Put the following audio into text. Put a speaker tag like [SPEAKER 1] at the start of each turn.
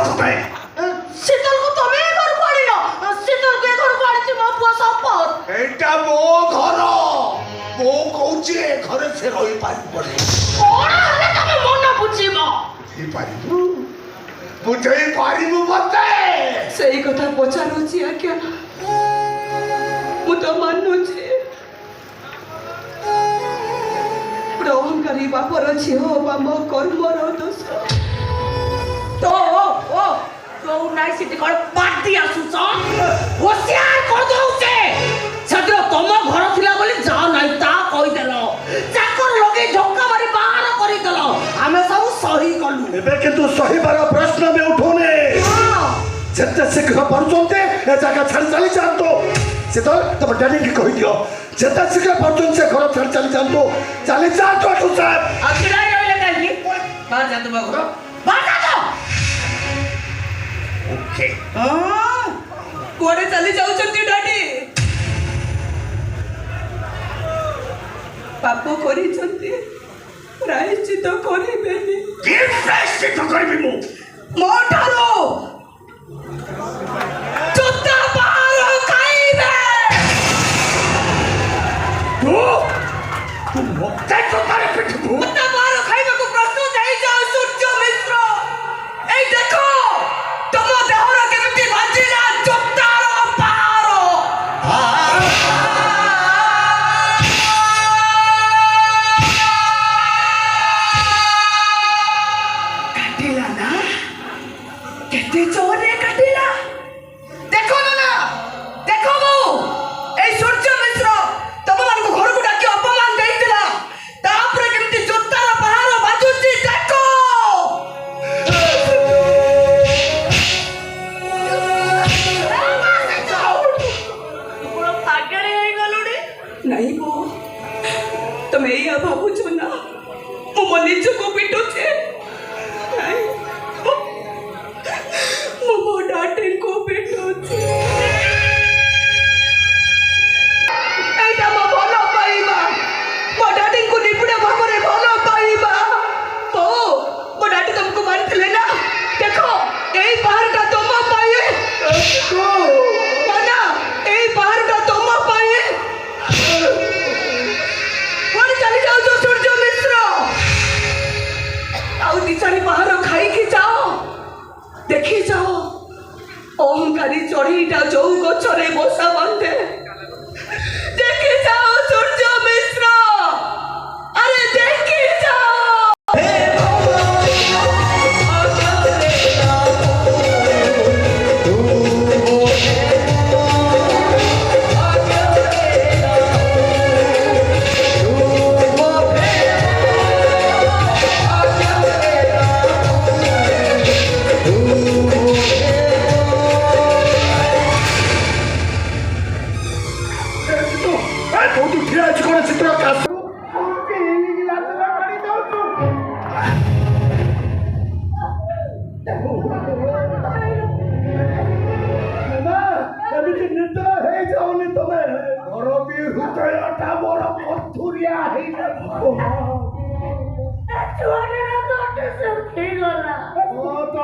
[SPEAKER 1] तुम्हें
[SPEAKER 2] शीतल को तुम्हें घर को आनी ना शीतल के घर को आनी मो पुआ संपत
[SPEAKER 1] एटा मो घर मो कहूची ए घरे से रही पारि पड़े
[SPEAKER 2] कोण हले तमे मन बुझिबो
[SPEAKER 1] बुझी पारिबु बुझई पारिबु मते
[SPEAKER 2] सेही कथा पचारुची आज्ञा मु तो मानुची अहंकारी बापर झील बा मो कर्मर दोष तो ओ तो नाई सिटी कौन पार्टी आसुच होशियार कर दउचे सदर तुम घर थिला बोली जा नाई ता कहि देलो चाकर लगे झोका मारी बाहर करि देलो हमें सब सही कलु
[SPEAKER 1] एबे किंतु सही बार प्रश्न में उठोने जते शीघ्र पहुंचते ए जगह छाड़ चली जातो से तो तब डैडी की कहि दियो जते शीघ्र पहुंचते से घर छाड़ चली जातो चली जातो तू साहब
[SPEAKER 2] अकेला रहले काई बाहर जा तुम घर बाहर जा तो
[SPEAKER 1] ओके
[SPEAKER 2] हां कोड़े चली जाऊ चंती डैडी पाप करी चंती प्रायश्चित करिबेनी
[SPEAKER 1] की प्रायश्चित करबी मु
[SPEAKER 2] मोठारो चुत्ता पारो खाइबे
[SPEAKER 1] तू मोक्ता तो तारे पिठ तू
[SPEAKER 2] चुत्ता पारो खाइबे को प्रस्तुत है जाओ सूर्य मिश्र ए देखो तुम देहर केमिति बाजिला चुत्तारो पारो काटिला ना केते चोरे काटिला देखो ना देखो मु ए सूर्य मिश्र तुम मान को घर को डाकी अपमान देइतिला तापरे केमिति जोतार पहाड़ बाजुची देखो पूरा पागल हे गलुडी नहीं बो तुम एया भाबुछो ना मो मन निजको पिटुछे नहीं मो डाटे को पिटुछे एटा मो भलो पाइबा मो डाटे को निपुड़ा भाबरे भलो पाइबा ओ मो डाटे तुमको मारथिले ना देखो एई पहाड़टा तुम पाए माना एई पहाड़टा तुम पाए कोन चली जाओ जो सूर्य मिश्र आउ दिचारी पहाड़ खाई के जाओ देखी जाओ अहंकारी चढ़ीटा जो गछरे बसा बांधे देखी जाओ सूर्य मिश्र अरे देखी जाओ
[SPEAKER 1] तू ठिया अछि कोन चित्र कास एमिति निद्रा हे जाओनी तमे घर भी हृदयटा मोर पथुरिया हे
[SPEAKER 2] छुआने ना तो अटे से उठी गला
[SPEAKER 1] ओ तो